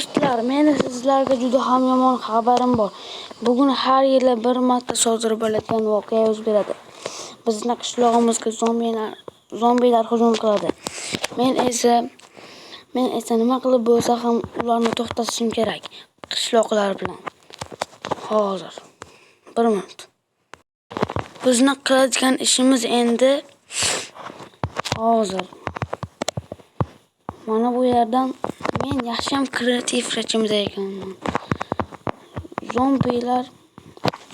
Do'stlar, meni sizlarga juda ham yomon xabarim bor. Bugun har yili bir marta sodir bo'ladigan voqea yuz beradi. Bizning qishlog'imizga zombilar hujum qiladi. Men esa nima qilib bo'lsa ham ularni to'xtatishim kerak. Qishloqlar bilan. Hozir. 1 minut. Bizning qiladigan ishimiz endi hozir. Mana bu yerdan men yaxshiyam kreativ rejimda ekanman.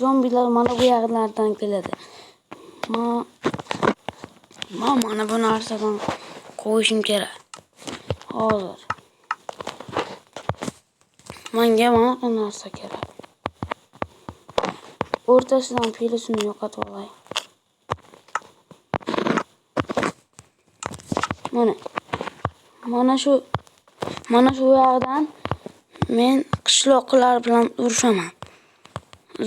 Zombilar mana bu yerlardan keladi. Mana bu narsadan qo'yishim kerak. Hozir. Menga mana bu narsa kerak. O'rtasidan pilisini yo'qotib olay. Mana shu yerdan men qishloqlar bilan urushaman.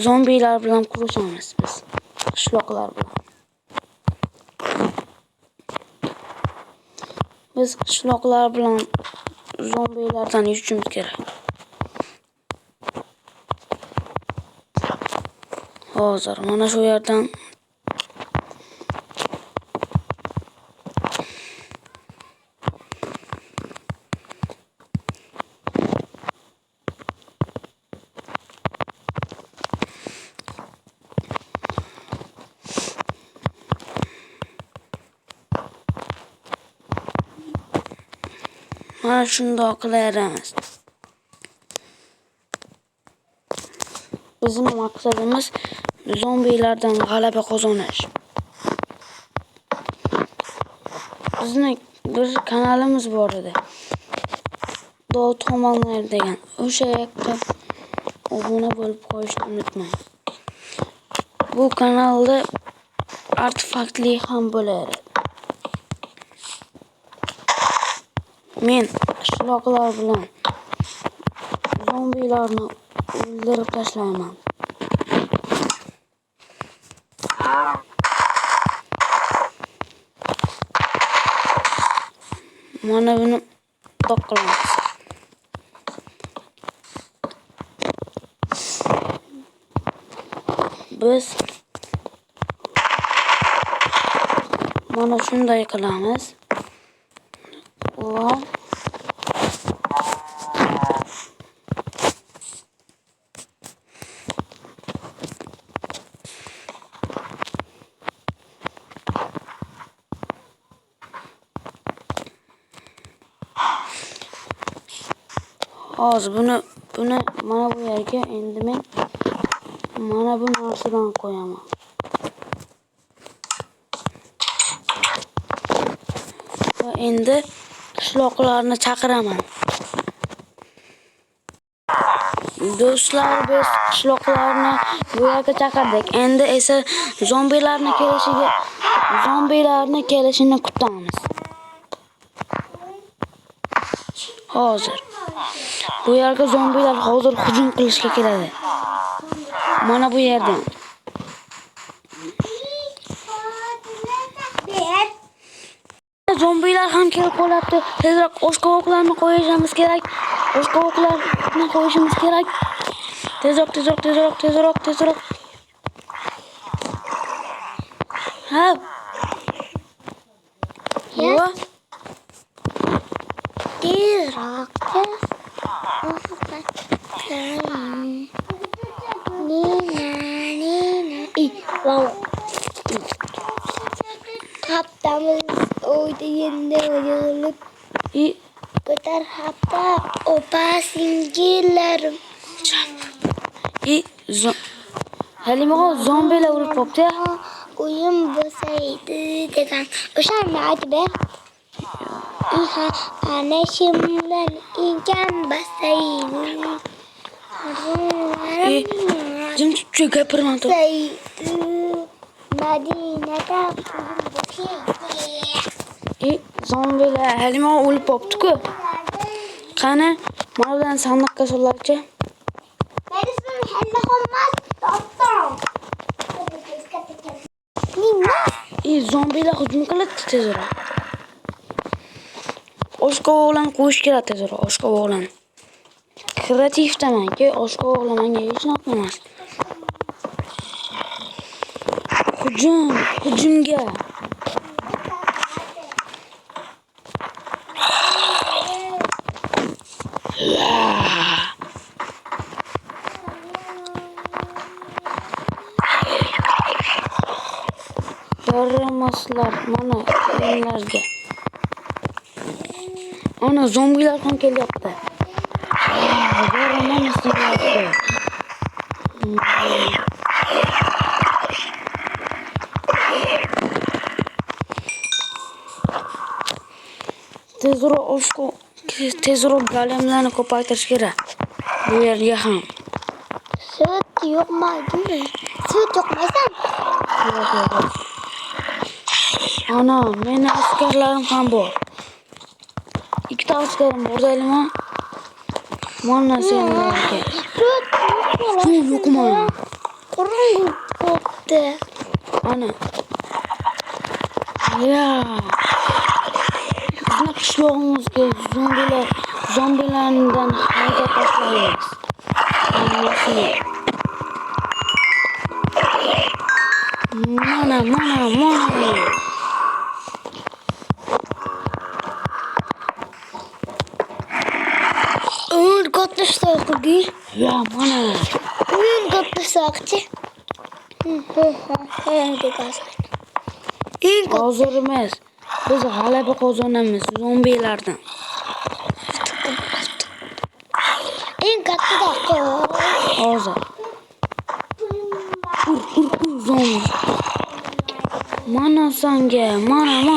Zombilar bilan kurashamiz biz. Qishloqlar bilan. Biz qishloqlar bilan zombilardan yutishimiz kerak. Hozir mana shu yerdan mana shundoq qilaveramiz. Bizning maqsadimiz zombilardan g'alaba qozonish. Bizning bir kanalimiz bor edi. Dovud Xomanlar degan. O'sha yerga obuna bo'lib qo'yishni unutmang. Bu kanalda artefaktli ham bo'ladi. Men qishloqlar bilan zombilarni o'ldirib tashlayman. Mana buni to'qilamiz. Biz mana shunday qilamiz. Hozir buni mana bu yerga endi men mana bu narsadan qo'yaman. Va endi qishloqlarni chaqiraman. Do'stlar, biz qishloqlarni bu yerga chaqirdik. Endi esa zombilarni kelishini kutamiz. Hozir bu yerga zombilar hozir hujum qilishga keladi. Mana bu yerdan. Zombilar ham kelib qolyapti. Tezroq oshqovoqlarni qo'yishimiz kerak. Tezroq. Ha. Yo. Tezroq. Haftamiz oyda endi yig'ilib ko'tar hafta opa singillarim. Halima zombilar urib qopti. Uyim bo'lsaydi degan. O'shani aytib ana shimdan inkan basaydi. Jim tutib gapirma to. Madinada zombilar Halima o'lib qopti-ku. Qani, mana bilan sandiqqa solarchi. Men ismim Halima Xolmas. Nima? Zombilar hujum qiladi tezroq. Oshqovoqlarni qo'yish kerak tezroq, oshqovoqlarni. kreativdamanki, oshqa o'g'limanga hech narsa emas. Hujumga. Yaramaslar mana eringlarga. Ana zombilar ham kelyapti. Yaramaslar. Tezroq golemlarni ko'paytirish kerak. Bu yerga ham. Süt yo'qmi? Süt yo'qmasam? Yo'q. Ana, meni askarlarim ham bor. Ikkita askarim bor deymi? Mana senlarga. Süt yo'qmi? Qorong'u bo'pti. Ana. Ya. Bizning qishlog'imizga zombilardan haydab tashlaymiz. Mana. O'yin qatnashdi. Ya, mana. O'yin qatnashdi. Hozir emas. Biz g'alaba qozonamiz zombilardan. Eng katta Hozir. Zombi. Mana sanga. Mana.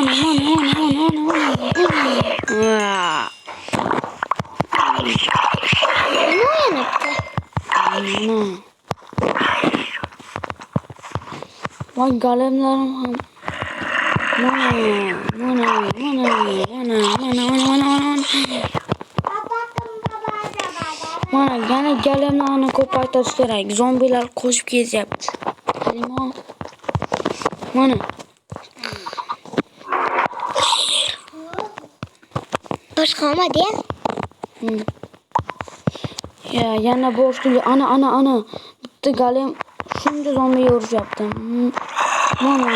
Vay golemlarim ham. Mana. Mana yana golemlarni ko'paytirish kerak. Zombilar qo'shib ketyapti. Limon. Mana. boshqamadi. Ya yana boshqa ana bitta golem shuncha zombiga urishyapti. Mana.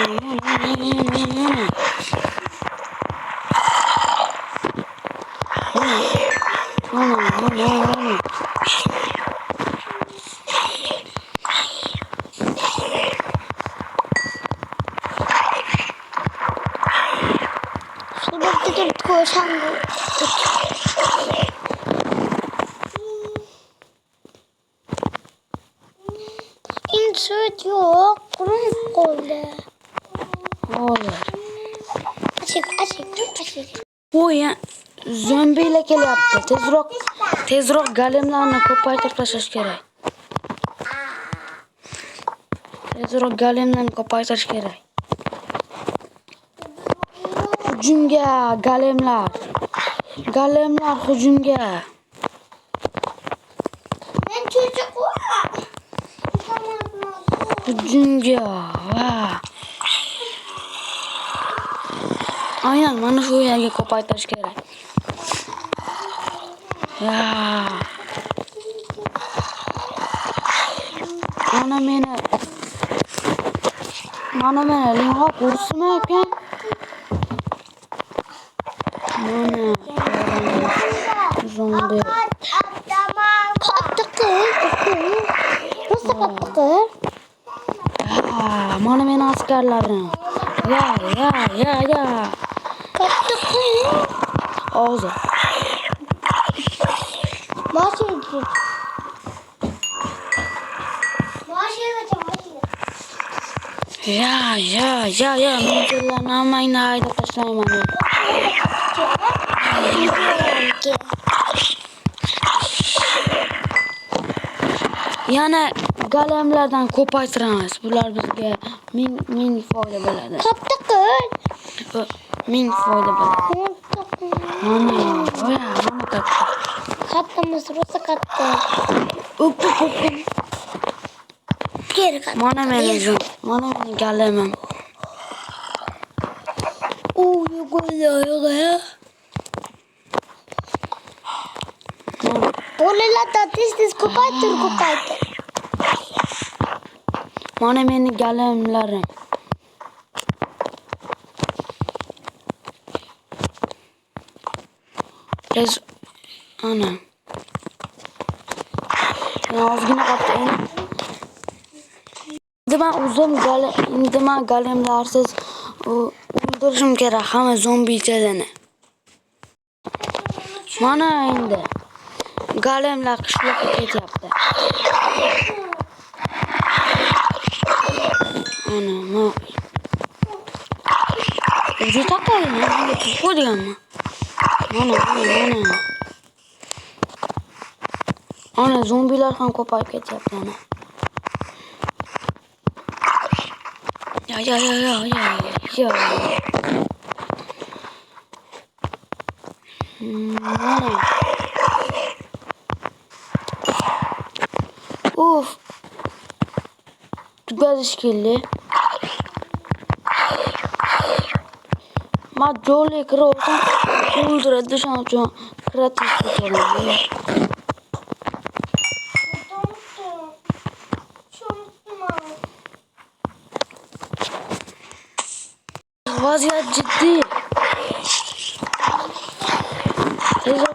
Şuradaki koşan bu. İnsüt yok. Kurum oldu. Hayır. Açık. Bu ya zombilar kelyapti. Tezroq golemlarni ko'paytirib tashlash kerak. Hujumga golemlar hujumga. Ben çocuk Hujumga. Aynen mana shu yerga ko'paytirish kerak. Ya. Mana meni limon ursimi ekan? Mana. Zombi. Kattık. Nasıl kattık? Mana meni askarlarim. Ya. Kattık. Hozir. Başlayacağım. Ya. Menlarni hammangni haydab tashlayman. Yana golemlardan ko'paytiramiz. Bular bizga ming foyda bo'ladi. Kattık. Ming foyda bo'ladi. Mana katta. Kattığımız burası kattı. Up. Geri kattı. Mana meni golemim. Yo'q. Bolalardan tez ko'paytir. Mana meni galimlarim. Tez ana. Ozgina qoldi. Endi men galimlarsiz o'ldirishim kerak hamma zombichalarni. Mana endi galimlar qishloqqa ketyapti. Ana, ma. O'zi taqaymi? Qo'yganmi? Mana. Ana zombilar ham ko'payib ketyapti ana. Ya. Mana. Uf. Tugazish keldi. Ma jo'li kira olsam o'ldiradi shuning uchun kreativ ketaman. Vaziyat jiddiy.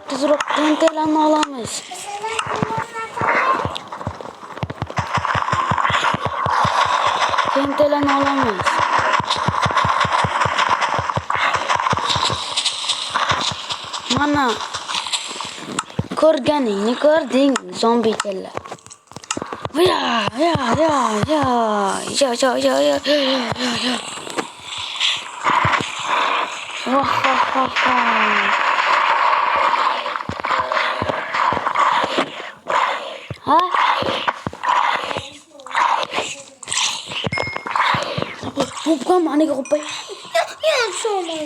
Tezroq tentelarni olamiz. Mana ko'rganingni ko'rding zombichalar. Ya. Ha? Bukan mana ke kopai? Ya, soalnya.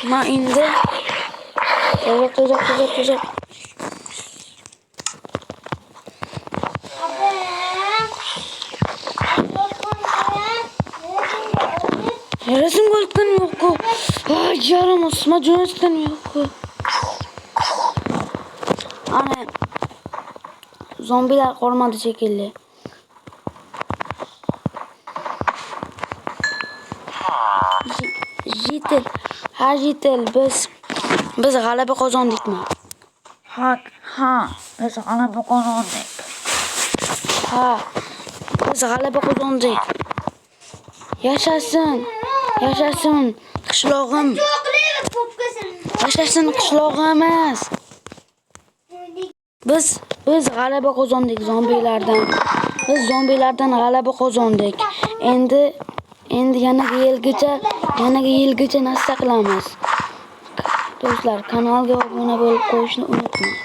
Ma indi. Tezak. Resim ko'rdim yo'q-ku. Yaramas, ma jo'natdim yo'q-ku. Ana zombilar qolmadi shekilli. Jitel, biz g'alaba qozondikmi? Ha, biz g'alaba qozondik. Ha, biz g'alaba qozondik. Yashasin qishlog'im. Yashasin qishlog'imiz. Biz g'alaba qozondik zombilardan. Biz zombilardan g'alaba qozondik. Endi yanaga yilgacha nassa qilamiz. Do'stlar, kanalga obuna bo'lib qo'yishni unutmang.